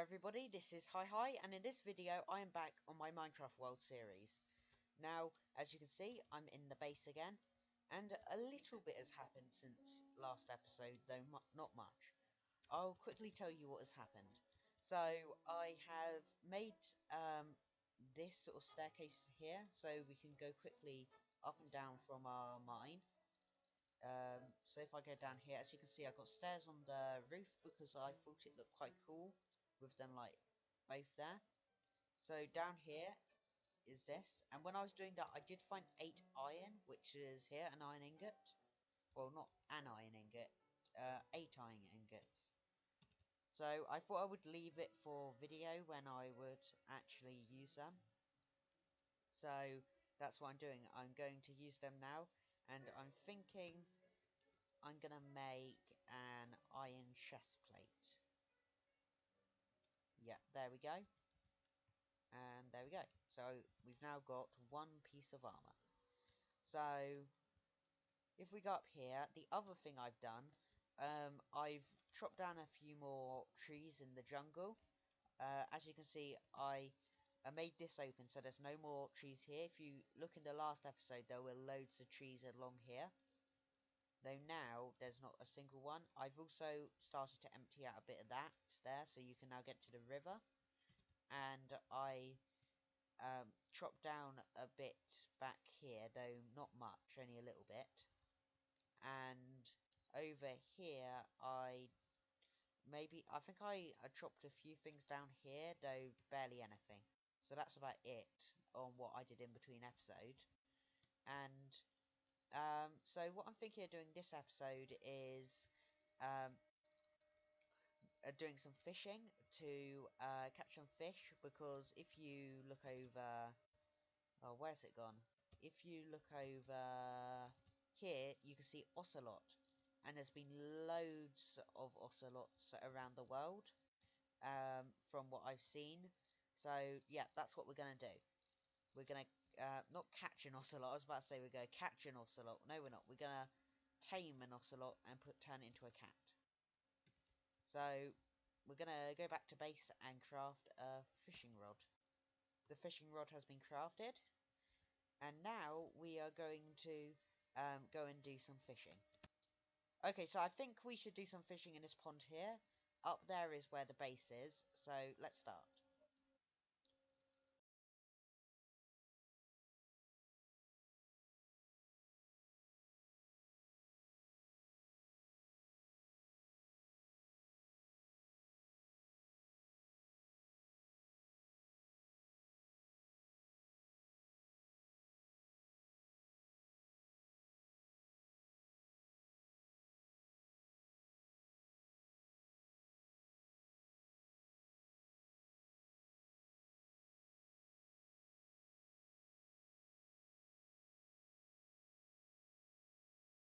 everybody, this is Hi, and in this video I am back on my Minecraft World series. Now, as you can see, I'm in the base again, and a little bit has happened since last episode, though not much. I'll quickly tell you what has happened. So, I have made this sort of staircase here, so we can go quickly up and down from our mine. So if I go down here, as you can see, I've got stairs on the roof because I thought it looked quite cool with them like both there. So down here is this, and when I was doing that I did find 8 iron, which is here, an iron ingot. Well, not an iron ingot, 8 iron ingots. So I thought I would leave it for video when I would actually use them. So that's what I'm doing. I'm going to use them now, and I'm thinking I'm gonna make an iron chest plate. Yeah, there we go. And there we go. So we've now got one piece of armor. So if we go up here, the other thing I've done, I've chopped down a few more trees in the jungle. As you can see, I made this open so there's no more trees here. If you look in the last episode, there were loads of trees along here. Though now, there's not a single one. I've also started to empty out a bit of that there, so you can now get to the river. And I chopped down a bit back here, though not much, only a little bit. And over here, I think I chopped a few things down here, though barely anything. So that's about it on what I did in between episodes. And so what I'm thinking of doing this episode is doing some fishing to catch some fish, because if you look over... Oh, where's it gone? If you look over here, you can see ocelot. And there's been loads of ocelots around the world, from what I've seen. So, yeah, that's what we're going to do. We're going to, not catch an ocelot. I was about to say we're going to catch an ocelot. No, we're not. We're going to tame an ocelot and turn it into a cat. So, we're going to go back to base and craft a fishing rod. The fishing rod has been crafted. And now we are going to go and do some fishing. Okay, so I think we should do some fishing in this pond here. Up there is where the base is. So, let's start.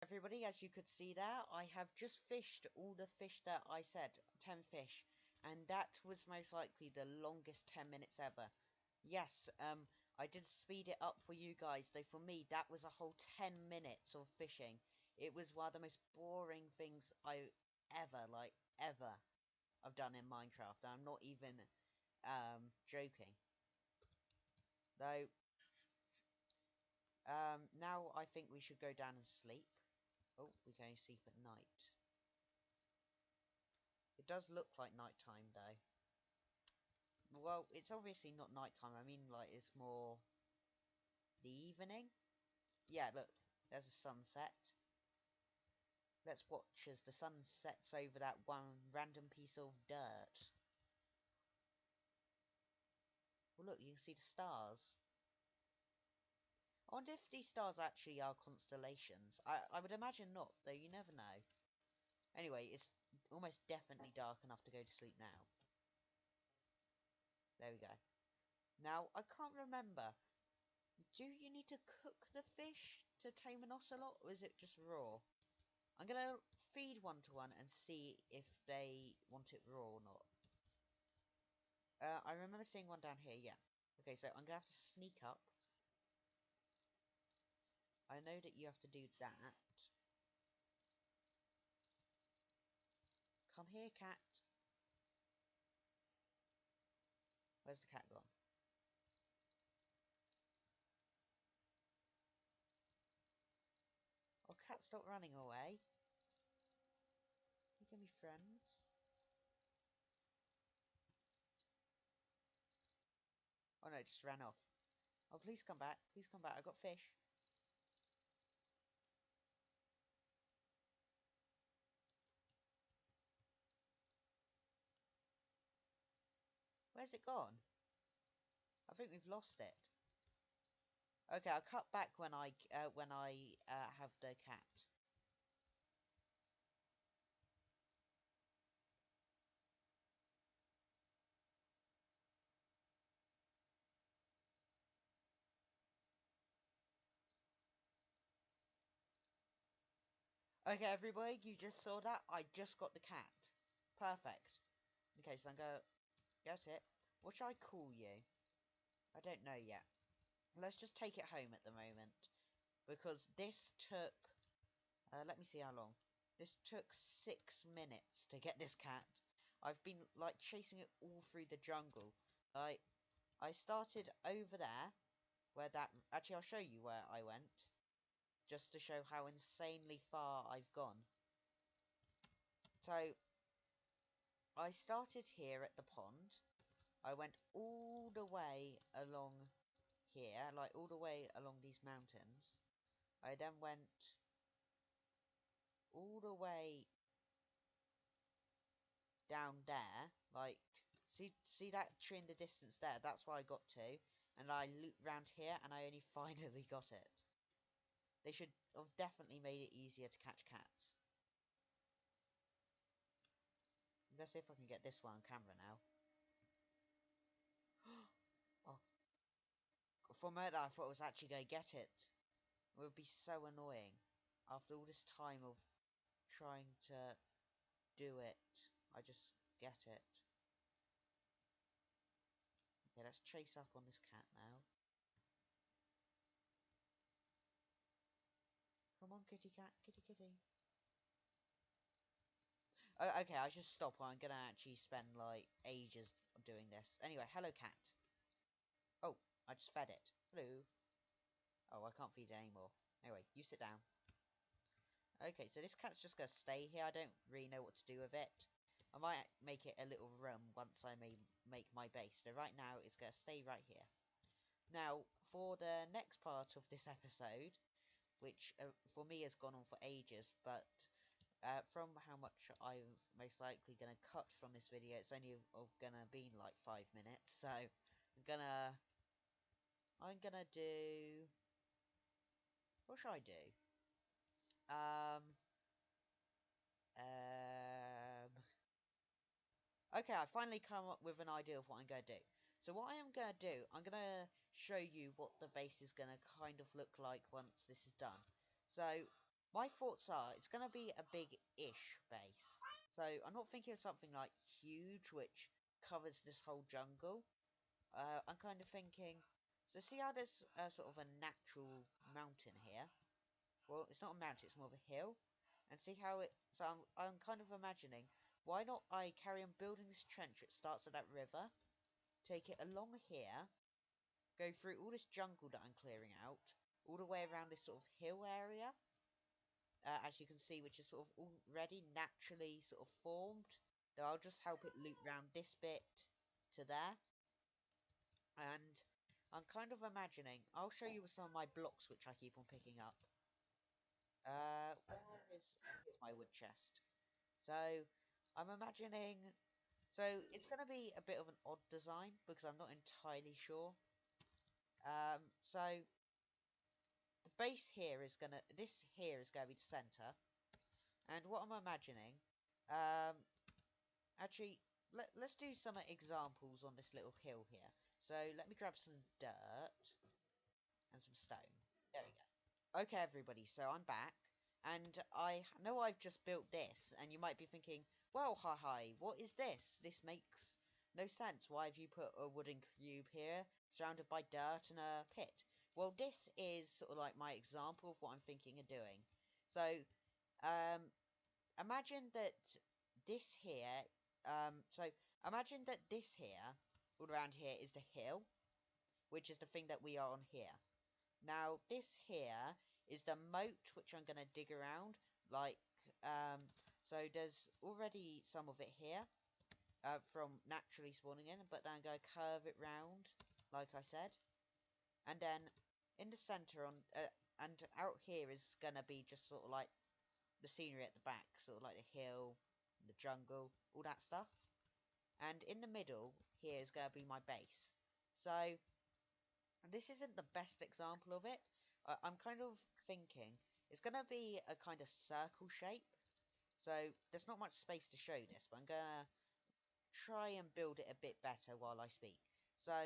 Everybody, as you could see there, I have just fished all the fish that I said, 10 fish, and that was most likely the longest 10 minutes ever. Yes, I did speed it up for you guys, though for me that was a whole 10 minutes of fishing. It was one of the most boring things I've ever I've done in Minecraft. I'm not even joking. Though, now I think we should go down and sleep. Oh, we're going to sleep at night. It does look like nighttime, though. Well, it's obviously not nighttime. I mean, like, it's more the evening. Yeah, look, there's a sunset. Let's watch as the sun sets over that one random piece of dirt. Well, look, you can see the stars. I wonder if these stars actually are constellations. I would imagine not, though you never know. Anyway, it's almost definitely dark enough to go to sleep now. There we go. Now, I can't remember. Do you need to cook the fish to tame an ocelot, or is it just raw? I'm going to feed one to one and see if they want it raw or not. I remember seeing one down here, yeah. Okay, so I'm going to have to sneak up. I know that you have to do that. Come here, cat. Where's the cat gone? Oh, cat, stop running away. You can be friends. Oh no, it just ran off. Oh, please come back. Please come back. I got fish. Where's it gone? I think we've lost it. Okay, I'll cut back when I have the cat. Okay, everybody, you just saw that. I just got the cat. Perfect. Okay, so I'm going to get it. What should I call you? I don't know yet. Let's just take it home at the moment. Because this took... let me see how long. This took 6 minutes to get this cat. I've been, like, chasing it all through the jungle. I started over there. Where that... Actually, I'll show you where I went. Just to show how insanely far I've gone. So, I started here at the pond. I went all the way along here, like all the way along these mountains. I then went all the way down there, like, see that tree in the distance there? That's where I got to. And I looped round here, and I only finally got it. They should have definitely made it easier to catch cats. Let's see if I can get this one on camera now. Oh, for a minute I thought I was actually going to get it. It would be so annoying. After all this time of trying to do it, I just get it. Okay, let's chase up on this cat now. Come on, kitty cat, kitty kitty. Oh, okay, I should stop or I'm gonna actually spend like ages doing this. Anyway, hello cat. Oh, I just fed it. Hello. Oh, I can't feed it anymore. Anyway, you sit down. Okay, so this cat's just gonna stay here. I don't really know what to do with it. I might make it a little room once I make my base. So right now, it's gonna stay right here. Now, for the next part of this episode, which for me has gone on for ages, but from how much I'm most likely gonna cut from this video, it's only gonna be like 5 minutes. So I'm gonna do, what should I do? Um, okay, I finally come up with an idea of what I'm going to do. So what I am going to do, I'm going to show you what the base is going to kind of look like once this is done. So my thoughts are, it's going to be a big-ish base. So I'm not thinking of something like huge, which covers this whole jungle. I'm kind of thinking, so see how there's sort of a natural mountain here? Well, it's not a mountain, it's more of a hill. And see how it... So I'm kind of imagining, why not I carry on building this trench that starts at that river, take it along here, go through all this jungle that I'm clearing out, all the way around this sort of hill area, as you can see, which is sort of already naturally sort of formed. So I'll just help it loop round this bit to there. And I'm kind of imagining, I'll show you with some of my blocks which I keep on picking up. Here's my wood chest. So, I'm imagining... So, it's going to be a bit of an odd design, because I'm not entirely sure. So, the base here is going to... This here is going to be the centre. And what I'm imagining... Actually, let's do some examples on this little hill here. So, let me grab some dirt and some stone. There we go. Okay, everybody, so I'm back, and I know I've just built this, and you might be thinking, well, hi, what is this? This makes no sense. Why have you put a wooden cube here, surrounded by dirt and a pit? Well, this is sort of like my example of what I'm thinking of doing. So, imagine that this here, imagine that this here all around here is the hill, which is the thing that we are on here. Now, this here is the moat, which I'm going to dig around, like, so there's already some of it here, from naturally spawning in, but then I'm going to curve it round, like I said, and then in the centre, and out here is going to be just sort of like the scenery at the back, sort of like the hill, the jungle, all that stuff, and in the middle, here is going to be my base. So, this isn't the best example of it. I'm kind of thinking it's going to be a kind of circle shape. So there's not much space to show this, but I'm going to try and build it a bit better while I speak. So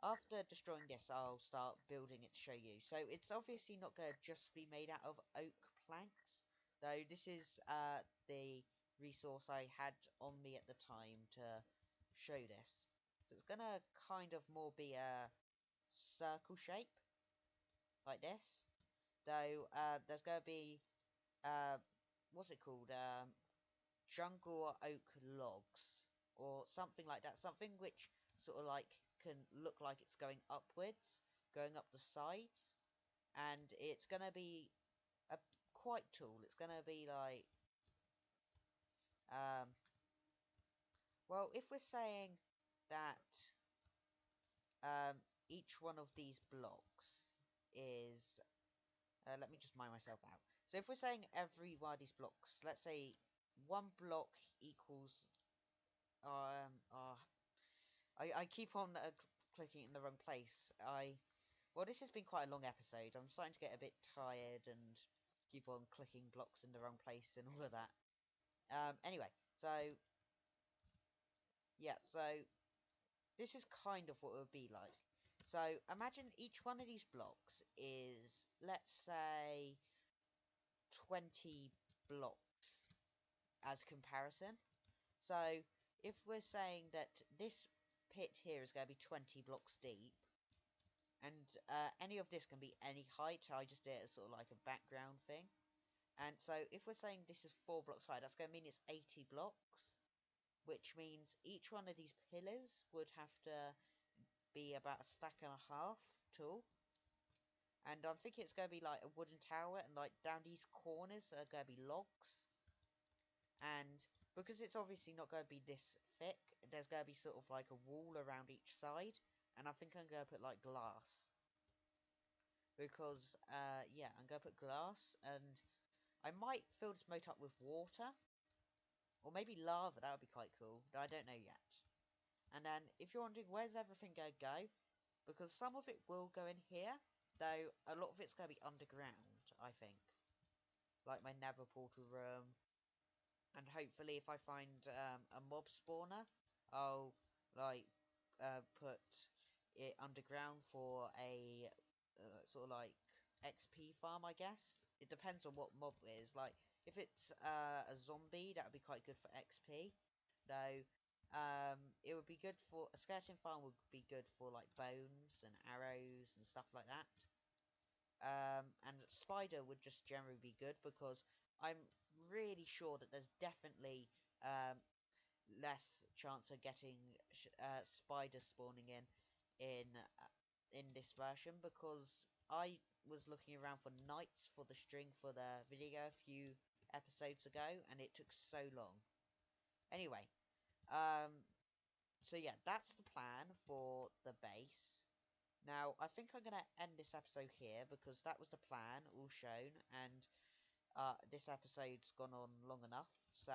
after destroying this, I'll start building it to show you. So it's obviously not going to just be made out of oak planks, though this is the resource I had on me at the time to show this. So it's going to kind of more be a circle shape, like this. Though, there's going to be, what's it called? Jungle oak logs, or something like that. Something which sort of like can look like it's going upwards, going up the sides. And it's going to be quite tall. It's going to be like, um, well, if we're saying that each one of these blocks is let me just mine myself out. So if we're saying every one of these blocks, let's say one block equals I keep on clicking in the wrong place. Well, this has been quite a long episode. I'm starting to get a bit tired and keep on clicking blocks in the wrong place and all of that. Anyway, so yeah, so this is kind of what it would be like. So imagine each one of these blocks is, let's say, 20 blocks as comparison. So if we're saying that this pit here is going to be 20 blocks deep, and any of this can be any height, I just did it as sort of like a background thing. And so if we're saying this is 4 blocks high, that's going to mean it's 80 blocks, which means each one of these pillars would have to be about a stack and a half tall. And I'm thinking it's going to be like a wooden tower, and like down these corners are going to be logs. And because it's obviously not going to be this thick, there's going to be sort of like a wall around each side. And I think I'm going to put like glass. Because, yeah, I'm going to put glass. And I might fill this moat up with water. Or maybe lava, that would be quite cool. But I don't know yet. And then, if you're wondering where's everything going to go, because some of it will go in here. Though, a lot of it's going to be underground, I think. Like my nether portal room. And hopefully if I find a mob spawner, I'll like put it underground for a sort of like XP farm, I guess. It depends on what mob it is. Like if it's a zombie, that would be quite good for XP. Though it would be good for a skeleton farm would be good for like bones and arrows and stuff like that. And spider would just generally be good because I'm really sure that there's definitely less chance of getting spider spawning in this version, because I was looking around for nights for the string for the video a few episodes ago, and it took so long. Anyway, so yeah, that's the plan for the base. Now, I think I'm going to end this episode here because that was the plan, all shown, and this episode's gone on long enough. So,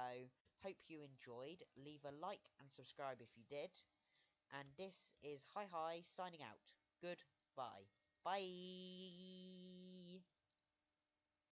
hope you enjoyed. Leave a like and subscribe if you did. And this is Hi Hi signing out. Goodbye. Bye.